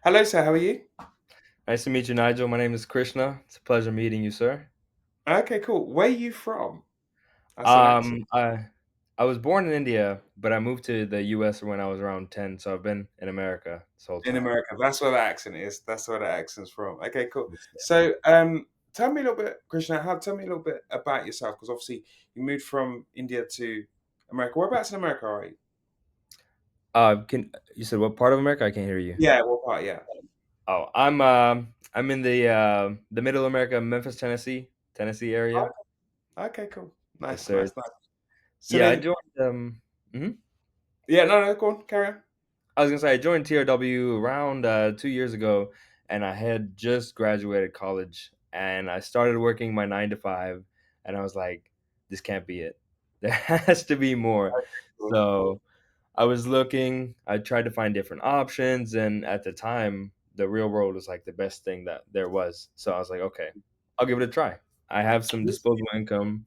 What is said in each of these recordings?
Hello, sir. How are you? Nice to meet you, Nigel. My name is Krishna. It's a pleasure meeting you, sir. Okay, cool. Where are you from? That's an accent. Um, I I was born in India, but I moved to the U.S. when I was around 10, so I've been in America this whole In time. America. That's where the accent is. That's where the accent's from. Okay, cool. Yes, sir. So, tell me a little bit, Krishna. Tell me a little bit about yourself, because obviously you moved from India to America. Whereabouts in America are you? Can you said what part of America? I can't hear you. Yeah, what part? Yeah. Oh, I'm in the middle America, Memphis, Tennessee area. Okay, cool. Yes, Nice, sir. nice, nice. So Yeah, I then, joined. Mhm. yeah, no, go on, carry on. I was gonna say I joined TRW around 2 years ago, and I had just graduated college, and I started working my 9 to 5, and I was like, "This can't be it. There has to be more." Cool. So I was looking. I tried to find different options, and at the time, the real world was like the best thing that there was. So I was like, "Okay, I'll give it a try." I have some disposable income,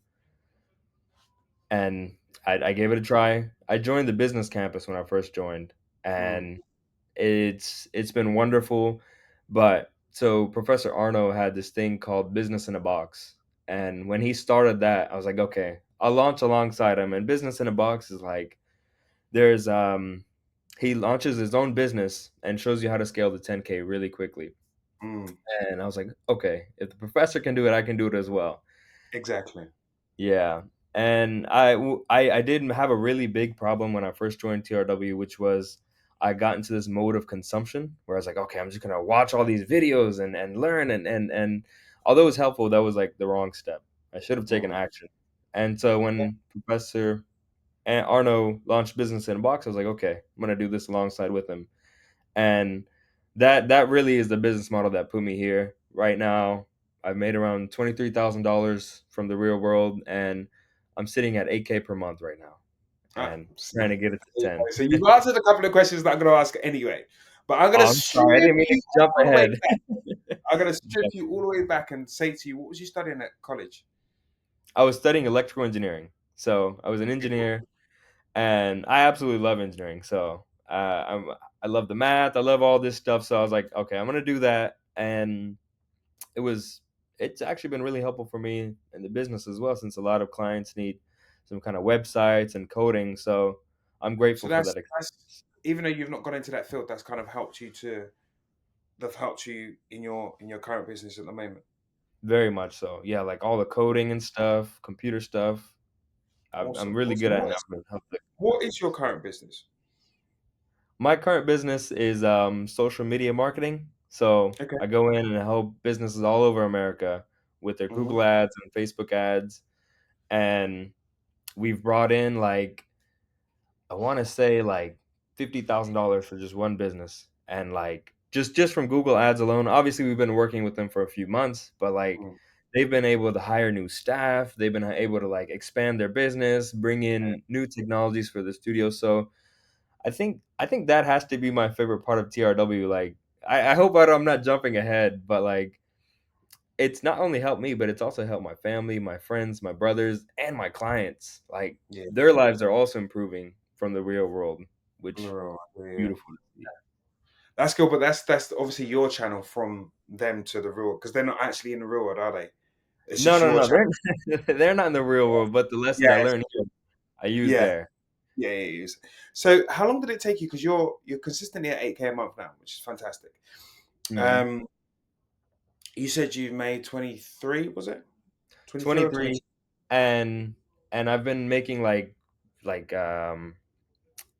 and I gave it a try. I joined the business campus when I first joined, Mm, and it's been wonderful, but so Professor Arno had this thing called Business in a Box, and when he started that, I was like, "Okay, I'll launch alongside him." And Business in a Box is like there's he launches his own business and shows you how to scale to 10K really quickly. mm, And I was like, "Okay, if the professor can do it, I can do it as well." exactly. Yeah, and I did have a really big problem when I first joined TRW, which was I got into this mode of consumption where I was like, okay, I'm just gonna watch all these videos and learn and although it was helpful, that was like the wrong step. I should have taken Mm. action. And so when Professor Arno launched Business in a Box, I was like, okay, I'm gonna do this alongside with him. And that really is the business model that put me here. Right now, I've made around $23,000 from the real world, and I'm sitting at 8K per month right now, Ah, and so, trying to get it to 10. so you've answered a couple of questions that I'm going to ask anyway, but I'm going to Oh, I'm strip sorry, I didn't mean to you jump all the way ahead. back. I'm going to strip Jump you all ahead. the way back and say to you, what was you studying at college? I was studying electrical engineering, so I was an Okay, cool. engineer, and I absolutely love engineering. So I love the math, I love all this stuff. So I was like, okay, I'm gonna do that, and it was it's actually been really helpful for me in the business as well, since a lot of clients need some kind of websites and coding. So I'm So grateful for that that's experience. even though you've not gone into that field, that's kind of helped you to that's helped you in your current business at the moment. Very much so. Yeah, like all the coding and stuff, computer stuff. I'm Awesome, really good awesome. at it now. But help What is your current business? my current business is social media marketing. So Okay. I go in and help businesses all over America with their Hmm. Google ads and Facebook ads. And we've brought in like I want to say like $50,000 for just one business, and like just from Google Ads alone. Obviously, we've been working with them for a few months, but like they've been able to hire new staff. They've been able to like expand their business, bring in new technologies for the studio. So I think that has to be my favorite part of TRW. Like I hope I'm not jumping ahead, but like it's not only helped me, but it's also helped my family, my friends, my brothers, and my clients. Like Yeah. their lives are also improving from the real world, which No, yeah. beautiful to see. That's good, but that's obviously your channel from them to the real because they're not actually in the real world, are they? It's No, just no, your no, channel. they're not in the real world, but the lessons Yeah, I learned here, I use yeah, there. yeah, it is. So, how long did it take you? Because you're consistently at 8K a month now, which is fantastic. Mhm. Um, you said you've made 23, was it 23 or 23, 22? and I've been making like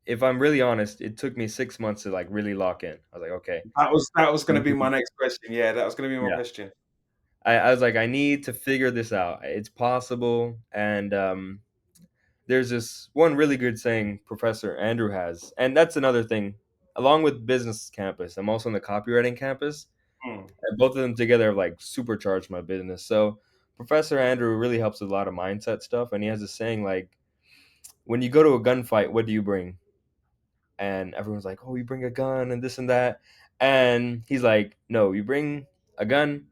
if I'm really honest, it took me 6 months to like really lock in. I was like, okay, That was going to I'm be my doing next question. Yeah, that was going to be my yeah. question. I was like, I need to figure this out. It's possible, and there's this one really good saying Professor Andrew has, and that's another thing. Along with business campus, I'm also on the copywriting campus, Hmm. and both of them together have like supercharged my business. So Professor Andrew really helps with a lot of mindset stuff, and he has this saying like, when you go to a gunfight, what do you bring? And everyone's like, oh, you bring a gun and this and that, and he's like, no, you bring a gun.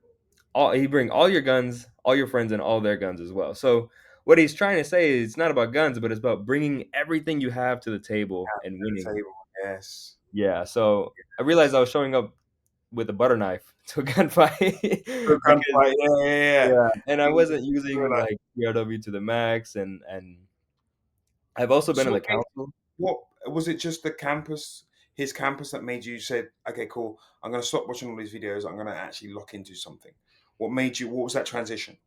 You bring all your guns, all your friends, and all their guns as well. So what he's trying to say is it's not about guns, but it's about bringing everything you have to the table and At the winning. table. Yes. Yeah. So I realized I was showing up. with a butter knife to a gunfight Good because gunfight. Yeah, yeah, yeah. yeah, and I You wasn't using realize. like PRW to the max, and I've also been So in the what made council. what was it? Just the campus, his campus, that made you say, "Okay, cool. I'm going to stop watching all these videos. I'm going to actually lock into something." What made you? What was that transition?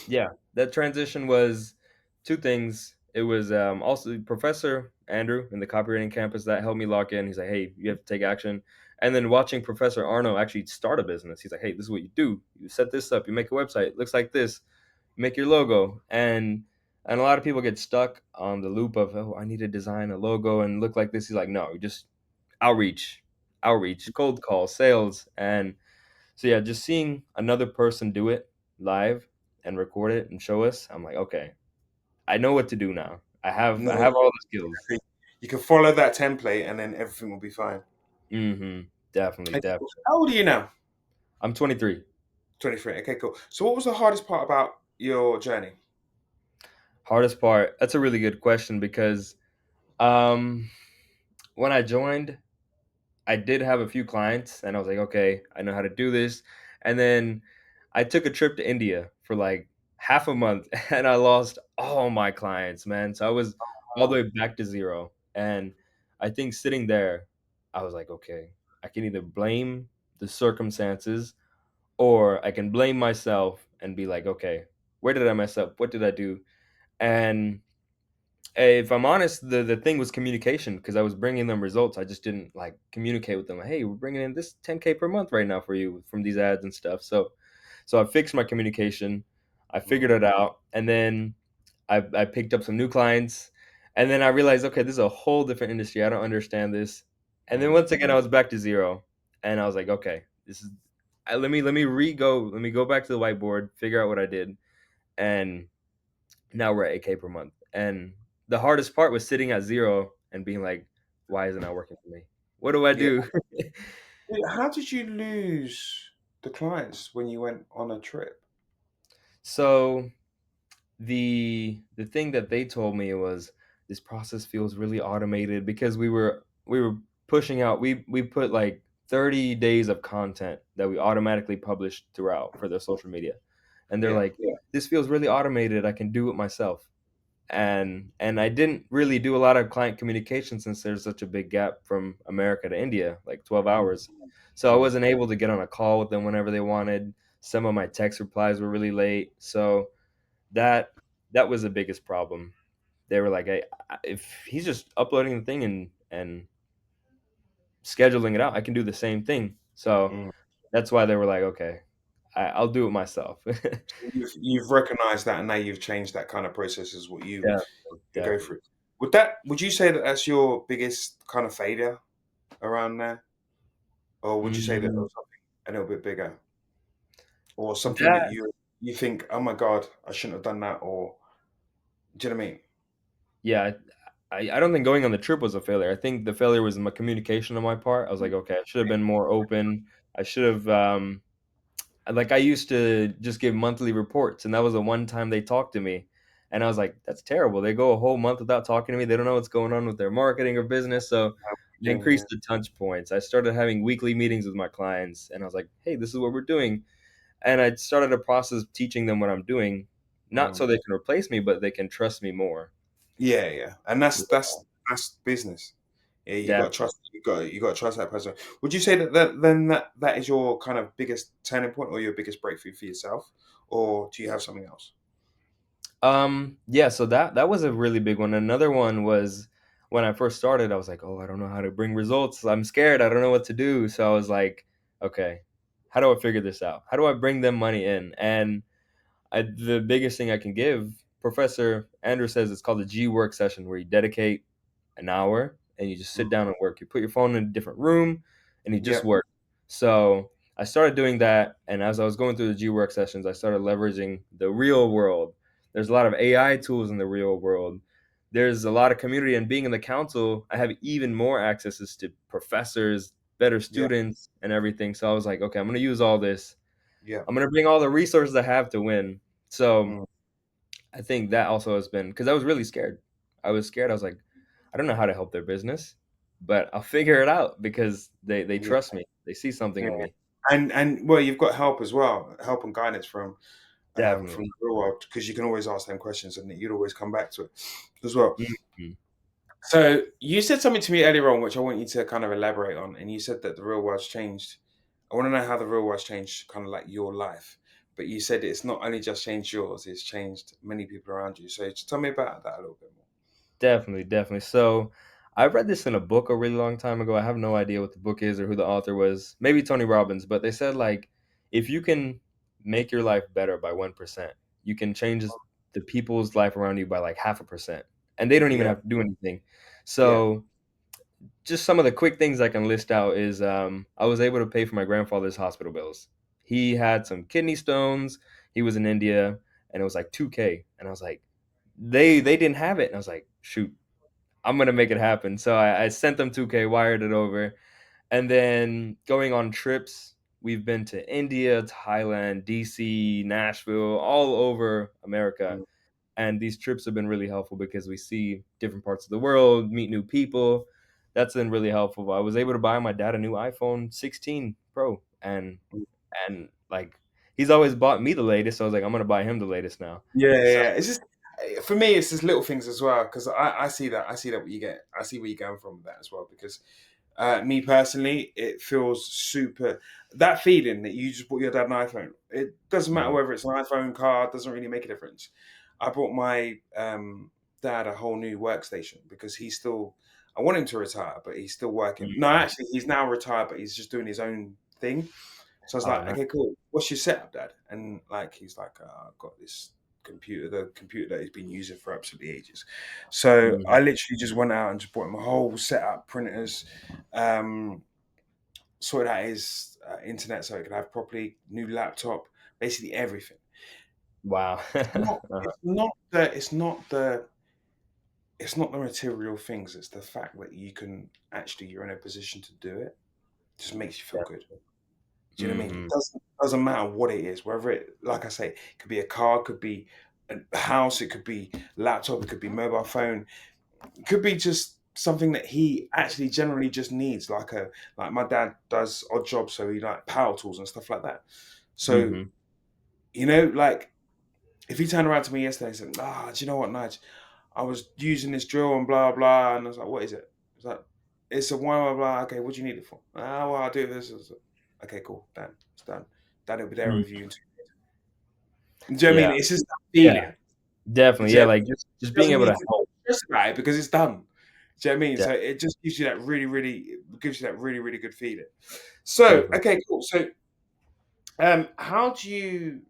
Yeah, that transition was two things. It was also Professor Andrew in the copywriting campus that helped me lock in. He's like, "Hey, you have to take action." And then watching Professor Arno actually start a business. He's like, "Hey, this is what you do. You set this up. You make a website. It looks like this. You make your logo." And a lot of people get stuck on the loop of, "Oh, I need to design a logo and look like this." He's like, "No, just outreach, outreach, cold call, sales." And so yeah, just seeing another person do it live and record it and show us, I'm like, okay, I know what to do now. No, I have all the skills. exactly. You can follow that template, and then everything will be fine. Mhm. Definitely, Okay, cool. definitely. How old are you now? I'm 23. 23. Okay, cool. So, what was the hardest part about your journey? Hardest part. That's a really good question because um when I joined, I did have a few clients and I was like, okay, I know how to do this. And then I took a trip to India for like half a month and I lost all my clients, man. So I was all the Wow. way back to zero. And I think sitting there, I was like, okay, I can either blame the circumstances or I can blame myself and be like, okay, where did I mess up? What did I do? And if I'm honest, the thing was communication because I was bringing them results. I just didn't like communicate with them. Like, hey, we're bringing in this 10K per month right now for you from these ads and stuff. So I fixed my communication. I figured Mm, it out, and then I picked up some new clients, and then I realized, okay, this is a whole different industry. I don't understand this. And then mm, once again, I was back to zero, and I was like, okay, this is. Let me go back to the whiteboard, figure out what I did, and now we're at 8K per month. And the hardest part was sitting at zero and being like, why isn't that working for me? What do I yeah. do? How did you lose the clients when you went on a trip? So the thing that they told me was this process feels really automated because we were pushing out we put like 30 days of content that we automatically published throughout for their social media. And they're Yeah, like, this feels really automated. I can do it myself. And I didn't really do a lot of client communication since there's such a big gap from America to India, like 12 mm, hours. So I mm, wasn't able to get on a call with them whenever they wanted. Some of my text replies were really late. So that that was the biggest problem. They were like, "Hey, if he's just uploading the thing and scheduling it out, I can do the same thing." So mm. that's why they were like, "Okay, I'll do it myself." You've recognized that, and now you've changed that kind of process is what Definitely, you go definitely. through. Would you say that that's your biggest kind of failure around there, or would you say that there Mm, was something a little bit bigger, or something that that you think, oh my god, I shouldn't have done that, or do you know what I mean? yeah, I don't think going on the trip was a failure. I think the failure was my communication on my part. I was like, "Okay, I should have been more open. I should have, like I used to just give monthly reports, and that was the one time they talked to me, and I was like, "That's terrible." They go a whole month without talking to me. They don't know what's going on with their marketing or business. So I Yeah, yeah, increased the touch points. I started having weekly meetings with my clients, and I was like, "Hey, this is what we're doing." And I started a process of teaching them what I'm doing, not mm. so they can replace me, but they can trust me more. Yeah, yeah, and Yeah, that's business. Yeah, you got to definitely. trust. You got to trust that person. Would you say that is your kind of biggest turning point or your biggest breakthrough for yourself, or do you have something else? Yeah, so that was a really big one. Another one was when I first started, I was like, "Oh, I don't know how to bring results. I'm scared. I don't know what to do." So I was like, "Okay, how do I figure this out? How do I bring them money in?" And the biggest thing I can give, Professor Andrew says it's called a G work session where you dedicate an hour and you just sit Mm. down and work. You put your phone in a different room and you just Yeah, work. So I started doing that, and as I was going through the G work sessions, I started leveraging the real world. There's a lot of AI tools in the real world. There's a lot of community, and being in the council, I have even more accesses to professors, better yeah, students, and everything. So I was like, okay, I'm going to use all this. yeah. I'm going to bring all the resources I have to win. So Mm. I think that also has been because I was really scared. I was scared. I was like, I don't know how to help their business, but I'll figure it out because they Yeah. trust me. They see something Yeah. in me. And well, you've got help as well, help and guidance from Definitely. the real world because you can always ask them questions and you'd always come back to it as well. Mhm. So you said something to me earlier on, which I want you to kind of elaborate on, and you said that the real world's changed. I want to know how the real world's changed, kind of like your life. But you said it's not only just changed yours; it's changed many people around you. So just tell me about that a little bit more. Definitely, definitely. So, I read this in a book a really long time ago. I have no idea what the book is or who the author was. Maybe Tony Robbins, but they said like if you can make your life better by 1%, you can change the people's life around you by like 0.5%. And they don't even Yeah, have to do anything. yeah, So, just some of the quick things I can list out is I was able to pay for my grandfather's hospital bills. He had some kidney stones. He was in India and it was like 2K. And I was like, they didn't have it. And I was like, shoot, I'm gonna make it happen. So I sent them 2K, wired it over, and then going on trips. We've been to India, Thailand, DC, Nashville, all over America, mm, and these trips have been really helpful because we see different parts of the world, meet new people. That's been really helpful. I was able to buy my dad a new iPhone 16 Pro, mm. and like he's always bought me the latest. So I was like, I'm gonna buy him the latest now. Yeah, So yeah. It's just for me, it's just little things as well because I see that what you get. I see where you're going from with that as well because me personally, it feels super. That feeling that you just bought your dad an iPhone. It doesn't matter mhm, whether it's an iPhone card. Doesn't really make a difference. I bought my dad a whole new workstation because he's still. I want him to retire, but he's still working. No, mhm. actually, he's now retired, but he's just doing his own thing. So I was Oh, like, nice. okay, cool. What's your setup, Dad? And like, he's like, I've got this the computer that he's been using for absolutely ages. So Mhm. I literally just went out and just bought him a whole setup, printers, um, sorted out his internet so he could have properly new laptop, basically everything. Wow. Not, Uh-huh. it's not the material things. It's the fact that you can actually you're in a position to do it. It just makes you feel Yeah. good. Do you know what I mean? It Mhm. doesn't matter what it is, whether it, like I say, it could be a car, it could be a house, it could be laptop, it could be mobile phone, it could be just something that he actually generally just needs, like my dad does odd jobs, so he like power tools and stuff like that. So Mhm. like if he turned around to me yesterday and said, do you know what, Nige? I was using this drill and blah blah, and I was like, what is it? It's like it's a blah blah blah. Okay, what do you need it for? Well, I'll do this. Okay, cool, done. It's done. Dad will be there Mhm. with you. Do you know what I mean? Yeah. It's just that Yeah. feeling. Do Definitely. you know Yeah, what I like, mean? just It being doesn't able need to to help. stress about it because it's done. Do you know what I mean? De So it just gives you that it gives you that really, really good feeling. So, definitely. okay, cool. So, how do you,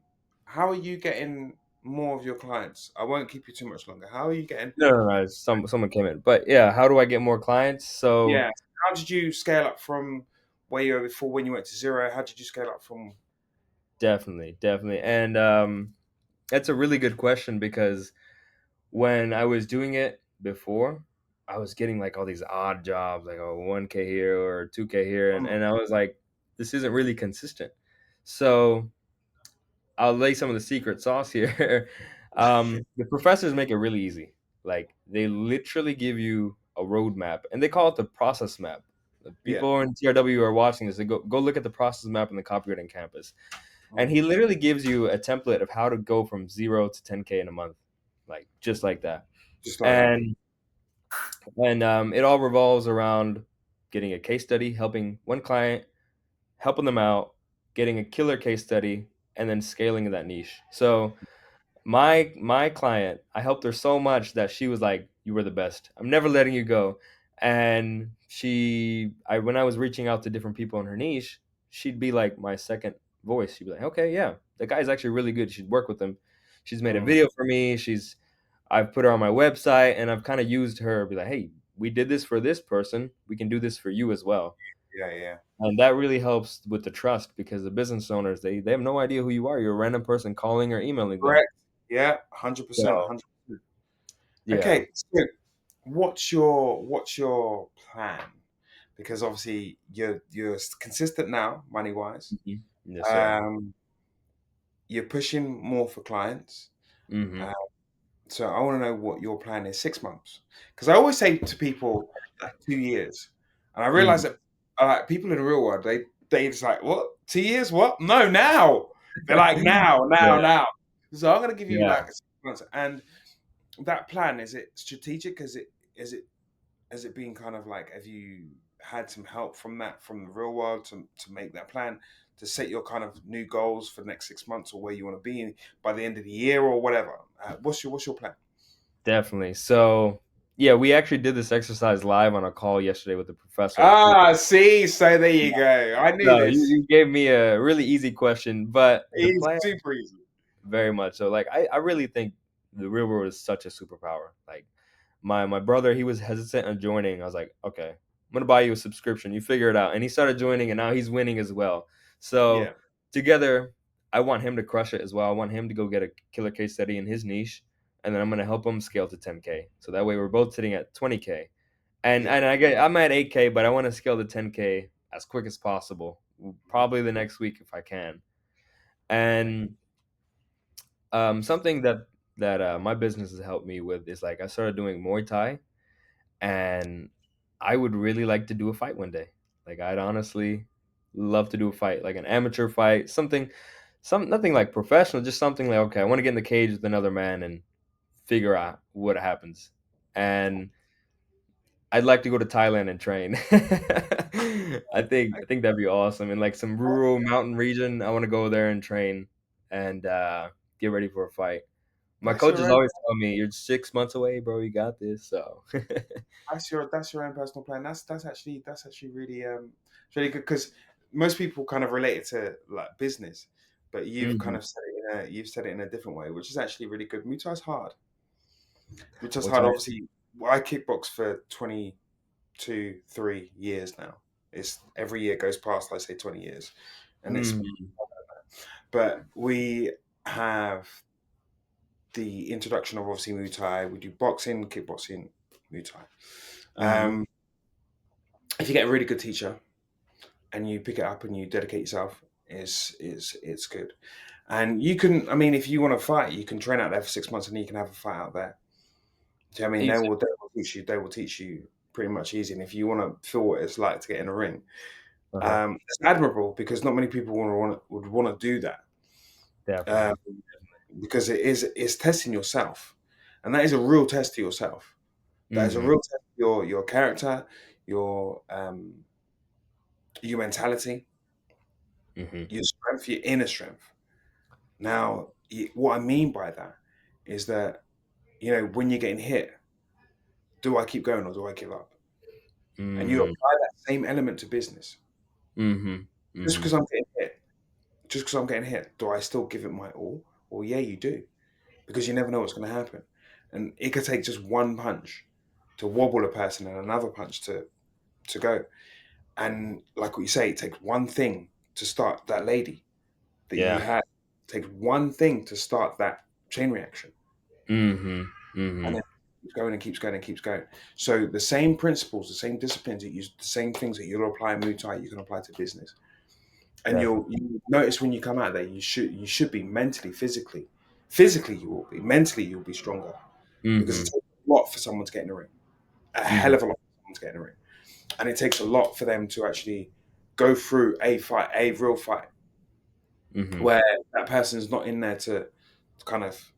how are you getting more of your clients? I won't keep you too much longer. How are you getting, No, no, no, someone came in. But, yeah, how do I get more clients? So, yeah, how did you scale up from where you were before when you went to zero? How did you scale up from, definitely, definitely, and, that's a really good question because when I was doing it before, I was getting, like, all these odd jobs, like, oh, 1K here or 2K here, mm, and I was like, "This isn't really consistent." So I'll lay some of the secret sauce here. The professors make it really easy. Like they literally give you a roadmap, and they call it the process map. The yeah, people in TRW are watching this. They go look at the process map in the copywriting campus, and mm, he literally gives you a template of how to go from 0 to 10K in a month, like just like that. just like that? And it all revolves around getting a case study, helping one client, helping them out, getting a killer case study, and then scaling in that niche. So my client, I helped her so much that she was like, "You were the best. I'm never letting you go." And I when I was reaching out to different people in her niche, she'd be like my second voice. She'd be like, "Okay, yeah, the guy's actually really good. She'd work with him. She's made a Mm, video for me. I've put her on my website, and I've kind of used her. Be like, hey, we did this for this person. We can do this for you as well." yeah, yeah. And that really helps with the trust because the business owners they have no idea who you are. You're a random person calling or emailing them. Correct. Yeah, 100%, So 100%. yeah. Okay, so what's your plan? Because obviously you're consistent now, money wise. Mhm. Yes, sir. Um, you're pushing more for clients. Mhm. Uh, so I want to know what your plan is 6 months. Because I always say to people like 2 years, and I realize Mhm. that people in the real world they just like, what? 2 years? What? No, now. They're like, now, Yeah, now, now. So I'm gonna give you yeah, like 6 months. And that plan, is it strategic? Has it been kind of like, have you had some help from that, from the real world, to make that plan, to set your kind of new goals for the next 6 months, or where you want to be by the end of the year or whatever? What's your plan? definitely. So, yeah, we actually did this exercise live on a call yesterday with the professor. See, so there you go. I knew No, you, this. you gave me a really easy question, but the It's plan super easy. very much. So, like, I really think the real world is such a superpower. Like, my brother, he was hesitant on joining. I was like, okay, I'm gonna buy you a subscription. You figure it out. And he started joining, and now he's winning as well. Yeah, So together, I want him to crush it as well. I want him to go get a killer case study in his niche, and then I'm gonna help him scale to 10K. So that way, we're both sitting at 20K. And yeah. I'm at 8K, but I want to scale to 10K as quick as possible. Probably the next week if I can. And something that my business has helped me with is like I started doing Muay Thai, and I would really like to do a fight one day. Like I'd honestly love to do a fight, like an amateur fight, some nothing like professional, just something like okay, I want to get in the cage with another man and figure out what happens. And I'd like to go to Thailand and train. I think that'd be awesome. In like some rural mountain region, I want to go there and train and get ready for a fight. My That's your coaches own. always tell me, "You're 6 months away, bro. You got this." So, That's your own personal plan. That's actually really it's really good, because most people kind of relate it to like business, but you've kind Mhm. of said it in a different way, which is actually really good. Muay Thai's hard. Muay Thai's What's hard. I? Obviously, well, I kickbox for 22, 3 years now. It's every year goes past, I say 20 years, and it's Mhm. but we have the introduction of obviously Muay Thai. We do boxing, kickboxing, Muay Thai. Mhm. If you get a really good teacher and you pick it up and you dedicate yourself, is it's good. And you can, I mean, if you want to fight, you can train out there for 6 months and you can have a fight out there. Do you know what I mean? They Easy. will, they will teach you. They will teach you pretty much easy. And if you want to feel what it's like to get in a ring, Uh-huh. it's admirable, because not many people would want to do that, um, Definitely. because it's testing yourself, and that is a real test to yourself. That is a Mhm. real test of your character, your your mentality, Mhm. your strength, your inner strength. Now, what I mean by that is that, when you're getting hit, do I keep going or do I give up? And you Mm. apply that same element to business. Mhm. Just Mhm. because I'm getting hit, do I still give it my all? Well, yeah, you do, because you never know what's going to happen, and it could take just one punch to wobble a person and another punch to go. And like what you say, it takes one thing to start that lady that you Yeah. had. It takes one thing to start that chain reaction, Mhm. and Mhm. then it keeps going and keeps going and keeps going. So the same principles, the same disciplines that the same things that you'll apply in Muay Thai, you can apply to business. And Definitely. you notice when you come out there, you should be mentally, physically you will be, mentally you'll be stronger, because it Mhm. takes a lot for someone to get in the ring, a hell Mhm. of a lot for someone to get in the ring, and it takes a lot for them to actually go through a fight, a real fight, Mhm. where that person's not in there to kind of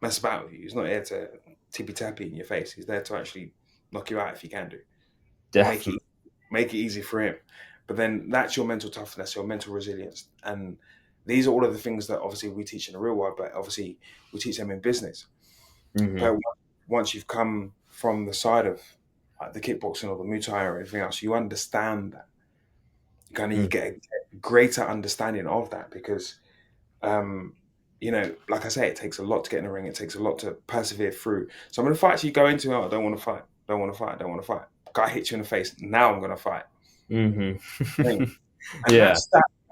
mess about with you. He's not here to tippy tappy in your face. He's there to actually knock you out if you can do, or Definitely. make it easy for him. But then that's your mental toughness, your mental resilience, and these are all of the things that obviously we teach in the real world, but obviously we teach them in business. Mhm. But once you've come from the side of like the kickboxing or the Muay Thai or anything else, you understand that. You Mhm. get a greater understanding of that, because um, like I say, it takes a lot to get in the ring. It takes a lot to persevere through. Some of the fights you go into, oh, I don't want to fight, don't want to fight, don't want to fight. Guy hits you in the face. Now I'm going to fight. Mhm. Thing. And Yeah.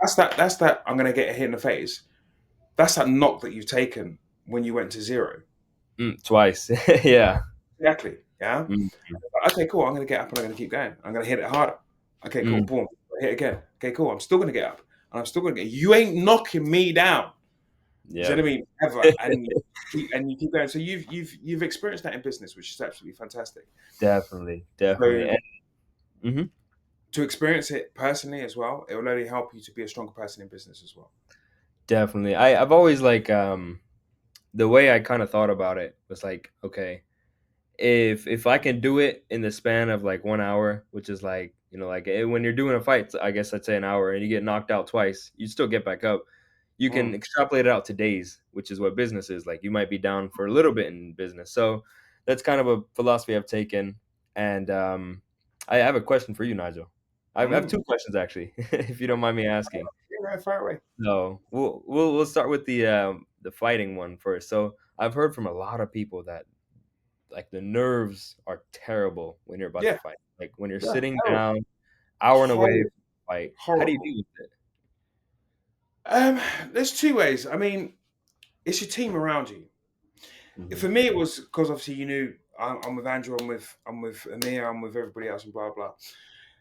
that's that. I'm going to get a hit in the face. That's that knock that you've taken when you went to zero. Twice. Yeah. Exactly. Yeah. Mm. Okay, cool. I'm going to get up and I'm going to keep going. I'm going to hit it harder. Okay, cool. Mm. Boom. Hit again. Okay, cool. I'm still going to get up and I'm still going to get. You ain't knocking me down. Do you Yeah. know what I mean? Ever. And you keep going. So you've experienced that in business, which is absolutely fantastic. Definitely. So Definitely. And mhm. to experience it personally as well, it will only help you to be a stronger person in business as well. Definitely. I've always like the way I kind of thought about it was like, okay, if I can do it in the span of like 1 hour, which is like, like when you're doing a fight, I guess I'd say an hour, and you get knocked out twice, you still get back up. You can Mm. extrapolate it out to days, which is what business is. Like you might be down for a little bit in business. So that's kind of a philosophy I've taken. And I have a question for you, Nigel. I have two Mm. questions actually, if you don't mind me asking. Yeah, far away. So we'll start with the fighting one first. So I've heard from a lot of people that like the nerves are terrible when you're about to Yeah, fight. Like when you're yeah, sitting terrible, down, hour and away horrible, from the fight. How do you horrible. deal with it? Um, there's two ways. I mean, it's your team around you. Hmm. For me, it was because obviously you knew I'm with Andrew, I'm with Amir, I'm with everybody else, and blah blah.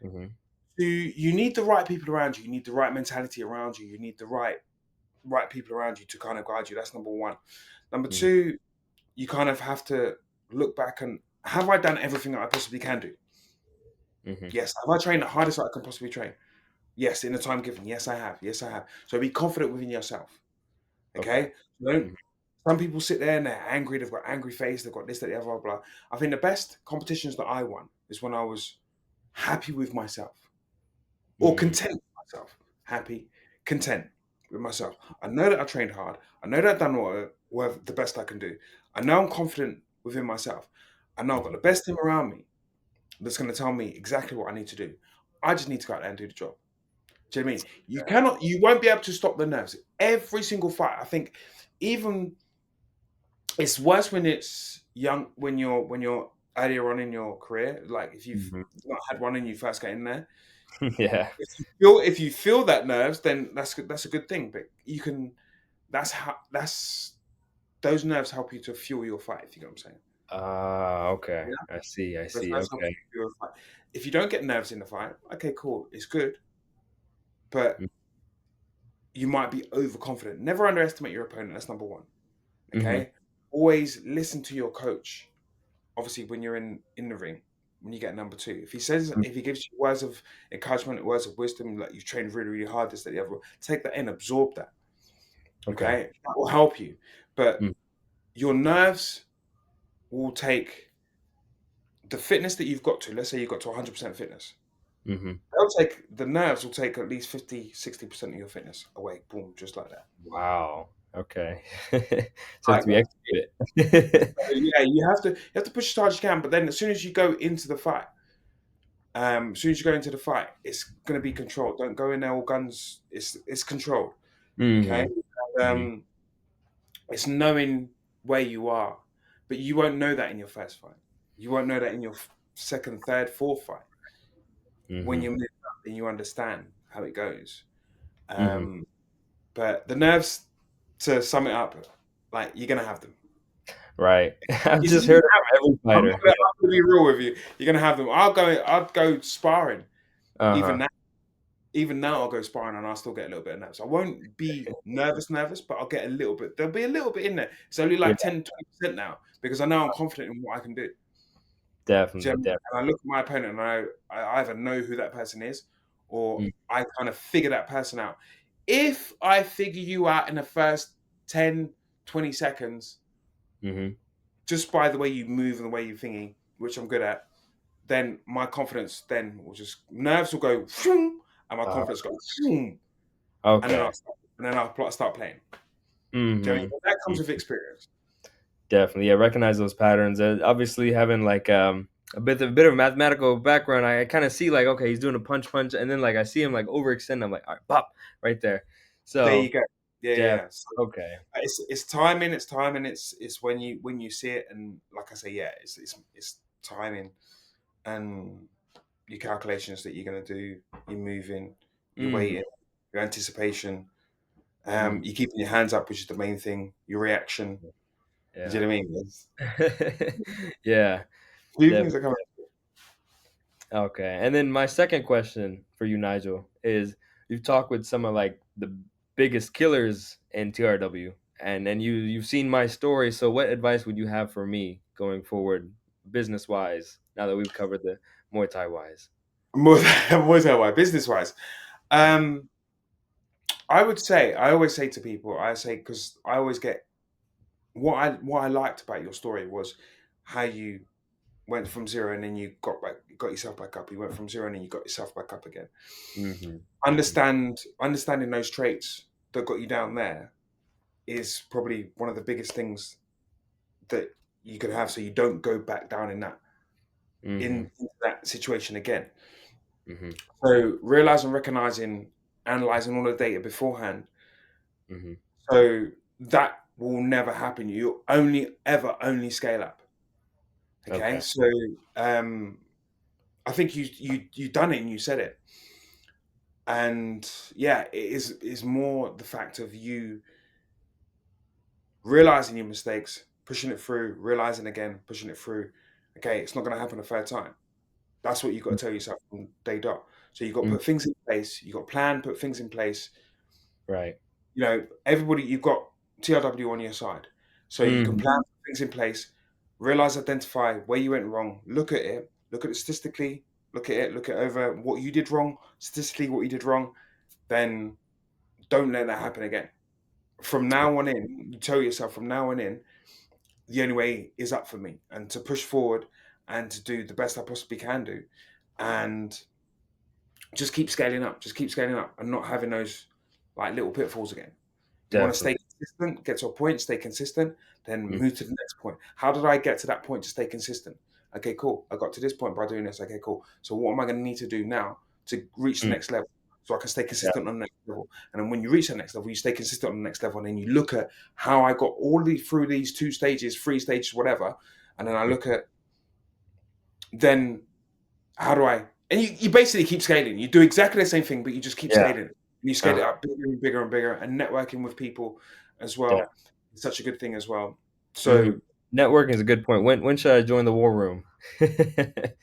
Hmm. You need the right people around you. You need the right mentality around you. You need the right people around you to kind of guide you. That's number one. Number Hmm. two, you kind of have to look back and have I done everything that I possibly can do? Hmm. Yes. Have I trained the hardest that I can possibly train? Yes, in the time given. Yes, I have. Yes, I have. So be confident within yourself. Okay. Okay. Don't. Hmm. Some people sit there and they're angry. They've got angry face. They've got this, that, the other, blah, blah. I think the best competitions that I won is when I was happy with myself or Hmm. content with myself. Happy, content with myself. I know that I trained hard. I know that I've done what the best I can do. I know I'm confident within myself. I know I've got Hmm. the best team around me that's going to tell me exactly what I need to do. I just need to go out there and do the job. Do you know what I mean? You won't be able to stop the nerves. Every single fight, I think, even it's worse when it's young, when you're earlier on in your career. Like if you've Hmm. not had one and you first get in there, Yeah. if you feel that nerves, then that's a good thing. But you can that's those nerves help you to fuel your fight. If you get what I'm saying. Ah, okay. Yeah, I see. I those see. nerves help you Okay. to fuel your fight. If you don't get nerves in the fight, okay, cool, it's good, but you might be overconfident. Never underestimate your opponent. That's number one. Mm-hmm. Okay, always listen to your coach. Obviously, when you're in the ring, when you get number two, if he gives you words of encouragement, words of wisdom, like you've trained really, really hard, this, that, the other, take that in, absorb that. Okay. Okay, that will help you. But your nerves will take the fitness that you've got to. Let's say you've got to 100% fitness. Mm-hmm. The nerves will take at least 50, 60% of your fitness away. Boom, just like that. Wow. Okay. So it has Like to be that. executed. Yeah, you have to push as hard as you can, but then as soon as you go into the fight, as soon as you go into the fight, it's gonna be controlled. Don't go in there all guns. It's controlled. Okay. Hmm. Hmm. Um, it's knowing where you are, but you won't know that in your first fight. You won't know that in your second, third, fourth fight. When Hmm. you move up and you understand how it goes. Hmm. Um, but the nerves, to sum it up, like you're gonna have them. Right. I've It's, just heard it from every I'm not fighter. gonna, I'm gonna be real with you. You're gonna have them. I'll go sparring even Uh-huh. now. Even now, I'll go sparring and I'll still get a little bit of nerves. I won't be nervous, but I'll get a little bit. There'll be a little bit in there. It's only Yeah, like 10, 20% now because I know I'm confident in what I can do. Do you know definitely, what I mean? definitely. And I look at my opponent and I either know who that person is or Mm. I kind of figure that person out. If I figure you out in the first 10, 20 seconds, Mhm. just by the way you move and the way you're thinking, which I'm good at, then my confidence then will just nerves will go and my Uh, confidence go and then okay. I'll start playing. Do you know what I mean? Mhm. That comes Mm. with experience. Definitely, yeah, recognize those patterns. Obviously, having like a bit of mathematical background, I kind of see like, okay, he's doing a punch, punch, and then like I see him like overextend. I'm like, all right, pop, right there. There you So, go. Yeah, yeah, def, yeah. So okay. it's timing. It's timing. It's when you see it, and like I say, yeah, it's timing and your calculations that you're gonna do. You're moving. You're Mhm. waiting. Your anticipation. Mm. You keeping your hands up, which is the main thing. Your reaction. Do you Yeah. know what I mean? There's Yeah. few Def. things that come. Okay. And then my second question for you, Nigel, is you've talked with some of like the biggest killers in TRW, and you've seen my story. So what advice would you have for me going forward, business wise, now that we've covered the Muay Thai wise? more more than why business wise. Um, I would say I always say to people, I say because I always get what I liked about your story was how you went from zero and then you got yourself back up. You went from zero and then you got yourself back up again. Mhm. Mhm. Understanding those traits that got you down there is probably one of the biggest things that you could have, so you don't go back down Mhm. into that situation again. Mhm. So realizing, recognizing, analyzing all the data beforehand, Mhm. so that will never happen. You only scale up. Okay, Okay. so um, I think you done it and you said it, and yeah, it is more the fact of you realizing your mistakes, pushing it through, realizing again, pushing it through. Okay, it's not going to happen a third time. That's what you've got to tell yourself from day dot. So you've got to Mm. put things in place. You've got to plan, put things in place. Right. Everybody, you've got TRW on your side. So you can Mhm. plan put things in place, realize, identify where you went wrong, look at it statistically, look at over what you did wrong, statistically what you did wrong, then don't let that happen again. From now on in, you tell yourself from now on in, the only way is up for me and to push forward and to do the best I possibly can do. And just keep scaling up, just keep scaling up and not having those like little pitfalls again. You want to stay Definitely. consistent, get to a point, stay consistent, then Mm. move to the next point. How did I get to that point to stay consistent? Okay, cool. I got to this point by doing this. Okay, cool. So what am I going to need to do now to reach the Mm. next level? So I can stay Yeah. consistent on the next level. And then when you reach the next level, you stay consistent on the next level. And then you look at how I got through these 2 stages, 3 stages, whatever. And then I Mm. look at then how do I? And you basically keep scaling. You do exactly the same thing, but you just keep Yeah. scaling it. And you scale it Uh-huh. up bigger and bigger and bigger. And networking with people as Yeah. well is such a good thing as well. Mhm. So Networking is a good point. When should I join the war room?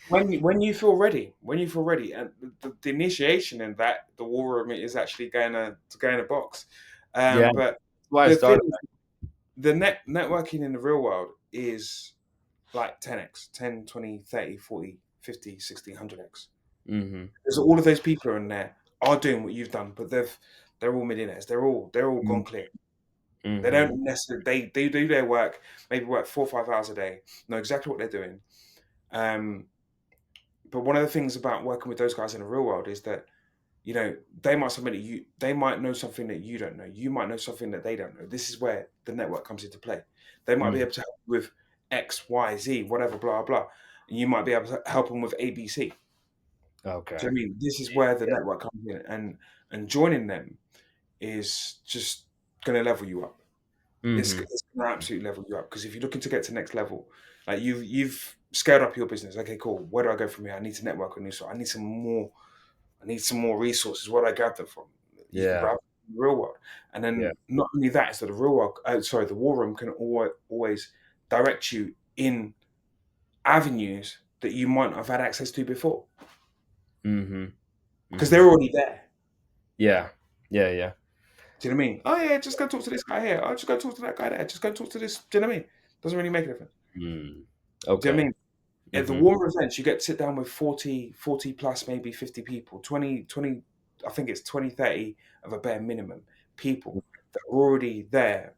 when you feel ready, and the initiation in that the war room is actually going to box. Yeah, that's But why I the thing started. is, the networking in the real world is like 10x, 10, 20, 30, 40, 50, 60, 100x. Mhm. Because all of those people are in there are doing what you've done, but they're all millionaires. They're all Mhm. gone clear. They Mhm. don't necessarily they do their work, maybe work 4 or 5 hours a day, know exactly what they're doing. Um, but one of the things about working with those guys in the real world is that they might know something that you don't know. You might know something that they don't know. This is where the network comes into play. They might be Mhm. able to help with X, Y, Z, whatever, blah blah. And you might be able to help them with ABC. Do you Okay. know what I mean? This is where the Yeah. network comes in, and joining them is just going to level you up. Mhm. It's going to absolutely level you up because if you're looking to get to next level, like you've scaled up your business. Okay, cool. Where do I go from here? I need to network on this. So I need some more. I need some more resources. Where do I grab them from? You can Yeah. grab them from the real world, and Yeah. then not only that, so the real world. The war room can always direct you in avenues that you might not have had access to before Mhm. because they're Mhm. already there. Yeah. Yeah, yeah. Do you know what I mean? Oh yeah, just go talk to this guy here. Oh, just go talk to that guy there. Just go talk to this. Do you know what I mean? Doesn't really make a difference. Mm. Do you know what I Okay. mean? At the Mhm. warmer events, you get to sit down with 40 plus, maybe 50 people, 20, I think it's 20, 30 of a bare minimum people that are already there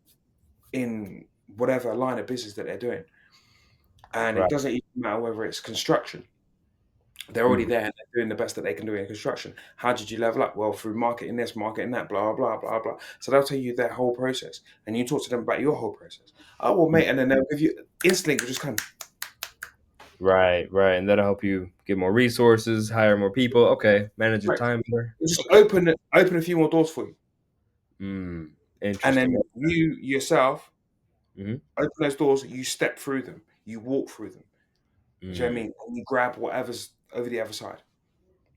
in whatever line of business that they're doing. And it Right. doesn't even matter whether it's construction. They're already Mhm. there and they're doing the best that they can do in construction. How did you level up? Well, through marketing this, marketing that, blah, blah, blah, blah. So they'll tell you their whole process. And you talk to them about your whole process. Oh, well, Mm. mate. And then they'll give you instantly, just kind of, Right, right, and that'll help you get more resources, hire more people. Okay, manage your right. time better. Just Okay. open a few more doors for you. Mm. And Interesting. then you yourself Mhm. open those doors, you step through them, you walk through them. Do you know what I Mm. mean? And you grab whatever's over the other side.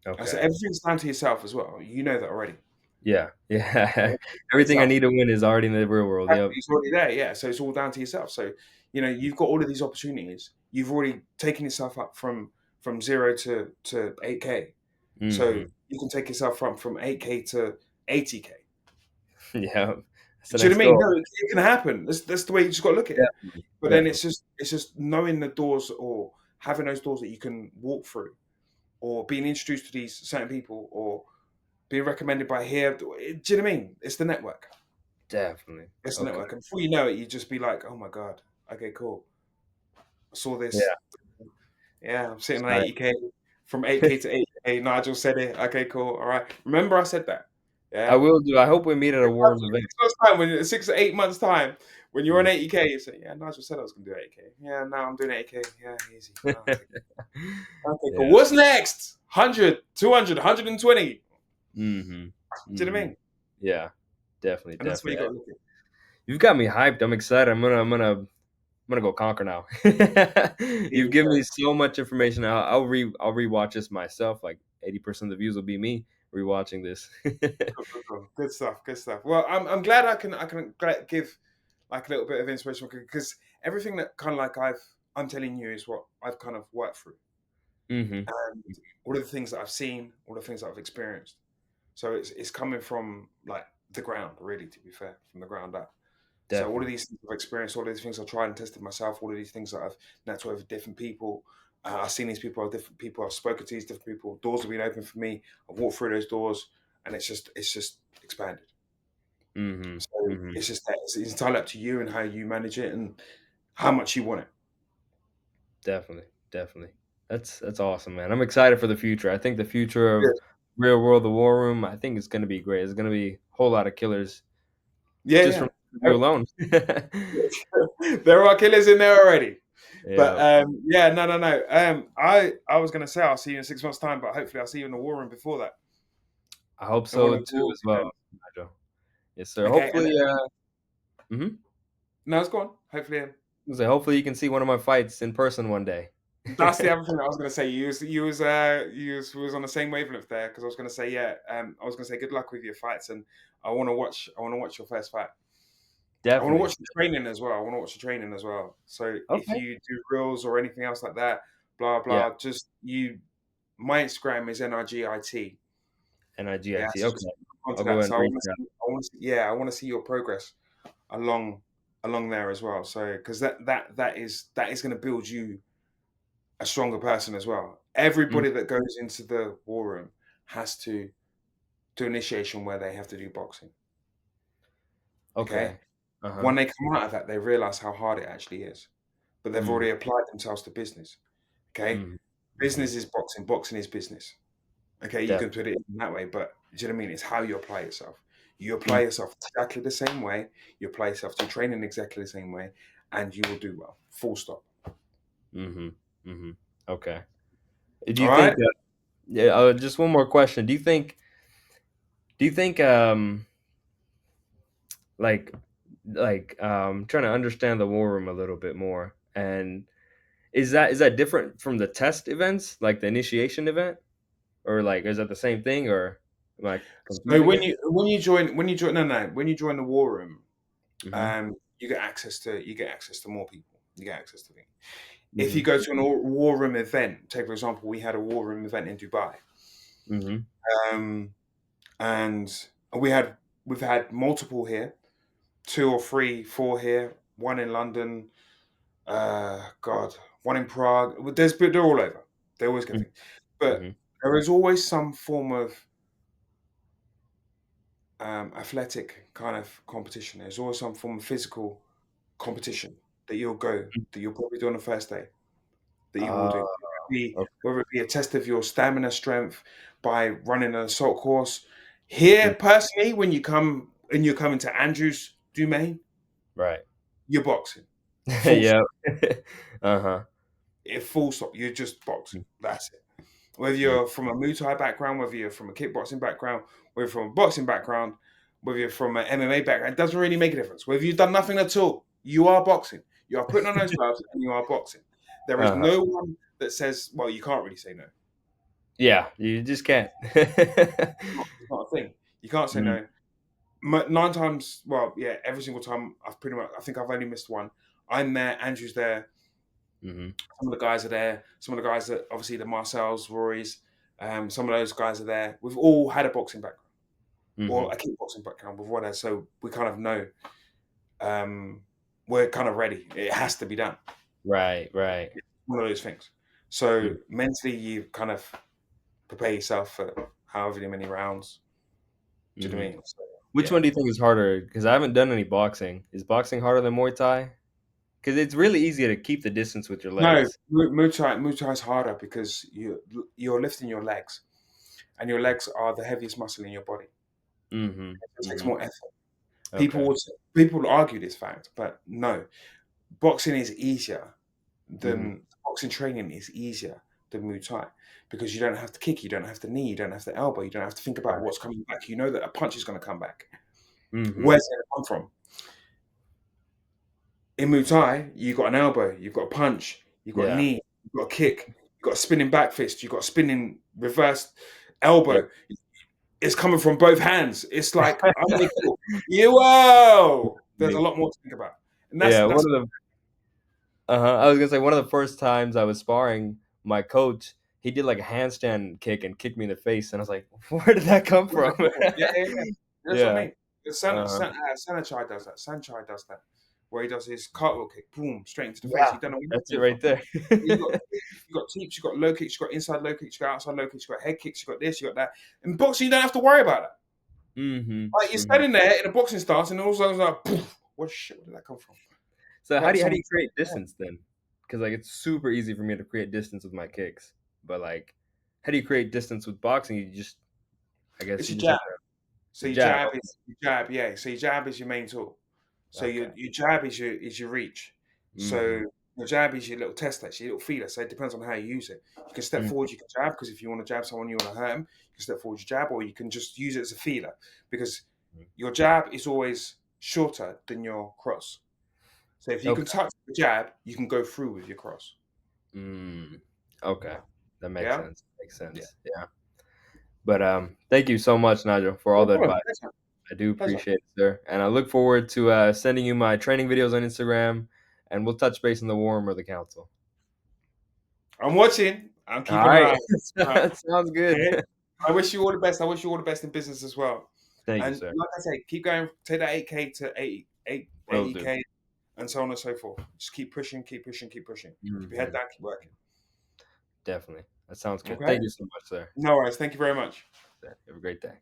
And so Okay. everything's down to yourself as well. You know that already. Yeah, yeah. It's Everything I up. need to win is already in the real world. Yep. It's already there, yeah. So it's all down to yourself. So, you've got all of these opportunities. You've already taken yourself up from zero to 8K. So Mhm. you can take yourself from 8K to 80K. Yeah. That's the Do you know next what I mean? goal. No, it can happen. That's the way you just got to look at it. Definitely, But then definitely. it's just knowing the doors or having those doors that you can walk through. or being introduced to these certain people, or being recommended by here. Do you know what I mean? It's the network. Definitely. It's the Okay. network. And before you know it, you just be like, oh my God, okay, cool. I saw this. Yeah. Yeah, I'm sitting on Excited. 80K. From 8K to 8K. Nigel said it. Okay, cool. All right. Remember I said that. I Yeah. will do. I hope we meet at a war room event. 6 months time, when 6 to 8 months time, when you're on 80K, you say, yeah, Nigel said I was gonna do 80K. Yeah, now I'm doing 80K. Yeah, easy. Oh, okay. Okay, cool. Yeah. What's next? 100, 200, 120. Mhm. Do you know what I Mhm. mean? Yeah. Definitely, And that's where you definitely. got to look at. You've got me hyped. I'm excited. I'm gonna go conquer now. There You've you given go. me so much information. I'll rewatch this myself. Like 80% of the views will be me rewatching this. Cool, cool, cool. Good stuff. Good stuff. Well, I'm glad I can give like a little bit of inspiration because everything that kind of like I'm telling you is what I've kind of worked through, Hmm. and all of the things that I've seen, all the things that I've experienced. So it's coming from like the ground, really, to be fair, from the ground up. So all of Definitely. these things I've experienced, all of these things I've tried and tested myself, all of these things that I've networked with different people. I've seen these people, different people. I've spoken to these different people. Doors have been open for me. I've walked through those doors, and it's just expanded. Hmm. So Hmm. it's just that it's entirely up to you and how you manage it and how much you want it. Definitely. Definitely. That's awesome, man. I'm excited for the future. I think the future of Good. real world, the war room, I think it's gonna be great. It's gonna be a whole lot of killers Yeah, just from yeah. you alone. There are killers in there already. But Yeah. yeah, no, no, no. I was gonna say I'll see you in 6 months' time, but hopefully I'll see you in the war room before that, I hope in one so of those too war as well, events. Nigel. Yes, sir. Okay, Hopefully, and mhm. no, it's gone. Hopefully, So hopefully you can see one of my fights in person one day. that's the other thing that I was gonna say. You was on the same wavelength there because I was gonna say yeah. I was gonna say good luck with your fights, and I want to watch your first fight. I want to Definitely. watch the training as well. I want to watch the training as well. So if Okay. you do reels or anything else like that, blah Yeah, blah, just you. My Instagram is NIGIT. Yeah, NIGIT. so Okay. just onto I'll go that. ahead and So I reach want to out. see, yeah, I want to see your progress along there as well. So because that is going to build you a stronger person as well. Mm, Everybody that goes into the war room has to do initiation where they have to do boxing. Okay, okay. Uh-huh. when they come out of that, they realize how hard it actually is. But they've Mhm, already applied themselves to business. Okay, mhm, mhm. business is boxing. Boxing is business. Okay, you Def can put it in that way, but do you know what I mean? It's how you apply yourself. You apply mm, yourself exactly the same way. You apply yourself to training exactly the same way, and you will do well. Full stop. mhm, mhm. Okay. Do All you think right. that yeah, just one more question. Do you think, like trying to understand the war room a little bit more, and is that different from the test events, like the initiation event? Or, like, is that the same thing, or am I So confusing when it? you join when you join the war room, Mhm, you get access to more people. You get access to things. If you mhm, go to an war room event, take for example, we had a war room event in Dubai, mhm, um, and we've had multiple here, two or three, four here, one in London, God, one in Prague. They're all over. They always get mm, things, but mhm, there is always some form of athletic kind of competition. There's always some form of physical competition mm. that you'll probably do on the first day that you will Ah, do. okay, Whether it be a test of your stamina strength by running an assault course. mm, Here, personally, when you're coming to Andrew's domain, right. you're boxing. Full Yeah. stop. Uh-huh. Full stop. You're just boxing. Mm, That's it. Whether mm, you're from a Muay Thai background, whether you're from a kickboxing background, whether you're from a boxing background, whether you're from an MMA background, it doesn't really make a difference. Whether you've done nothing at all, you are boxing. You are putting on those gloves and you are boxing. There is uh-huh. no one that says, well, you can't really say no. Yeah, you just can't. It's not a thing. You can't say Mm, no. Nine times, well, yeah, every single time I think I've only missed one. I'm there, Andrew's there, mhm, some of the guys are there. Some of the guys that obviously the Marcel's, Rory's, some of those guys are there. We've all had a boxing background or mhm. a kickboxing background before that, so we kind of know we're kind of ready. It has to be done. Right, right. One of those things. So Mm, mentally, you kind of prepare yourself for however many rounds. Do you know what I Mhm. mean? So, Which yeah. one do you think is harder? Because I haven't done any boxing. Is boxing harder than Muay Thai? Because it's really easy to keep the distance with your No, legs. Muay Thai is harder because you're lifting your legs, and your legs are the heaviest muscle in your body. Mhm, It takes mhm. more effort. Okay. People would argue this fact, but no, boxing is easier Mhm. than boxing training is easier than Muay Thai because you don't have to kick, you don't have to knee, you don't have to elbow, you don't have to think about Right. what's coming back. You know that a punch is going to come back. Mhm. Where's it going to come from? In Muay Thai, you've got an elbow, you've got a punch, you've got a Yeah. knee, you've got a kick, you've got a spinning back fist, you've got a spinning reverse Yeah. elbow. It's coming from both hands. It's like, okay, cool. You, whoa! There's a lot more to think about. And Yeah, that's one of the I was gonna say one of the first times I was sparring, my coach, he did like a handstand kick and kicked me in the face, and I was like, "Where did that come from?" yeah, yeah, yeah. That's what I Yeah. mean. Uh-huh. Sanachai does that. Sanchai does that, where he does his cartwheel kick, boom, straight into the face. Yeah. You don't know where it's That's it coming right from. there. You got teeps, you got low kicks, you got inside low kicks, you got outside low kicks, you got head kicks, you got this, you got that. In boxing, you don't have to worry about that. Mhm, Like you're mhm. standing there in a boxing stance, and all of a sudden it's like, poof, what shit? Where did that come from? So Like how do you someone. create distance then? Because like it's super easy for me to create distance with my kicks, but like, how do you create distance with boxing? You just, I guess It's you your just have jab. to So the your jab. jab is your jab, yeah. So your jab is your main tool. So Okay. your jab is your reach. So Mhm, your jab is your little test test, your little feeler. So it depends on how you use it. You can step mhm. forward, you can jab, because if you want to jab someone, you want to hurt them, you can step forward, you jab, or you can just use it as a feeler because your jab is always shorter than your cross. So if you can Okay. touch the jab, you can go through with your cross. Mm. Okay. That makes Yeah? sense. Makes Yeah. sense. Yeah. But thank you so much, Nigel, for all No the problem. advice. Pleasure. I do Pleasure. appreciate it, sir. And I look forward to sending you my training videos on Instagram, and we'll touch base in the warm or the council. I'm watching. I'm All keeping an right. eye. Sounds good. Okay. I wish you all the best. I wish you all the best in business as well. Thank you, And sir. like I say, keep going. Take that 8K to 'Will do. 80K, and so on and so forth. Just keep pushing, keep pushing, keep pushing. Keep your head Mhm. down, keep working. Definitely. That sounds good. Okay? Thank you so much, sir. No worries. Thank you very much. Have a great day.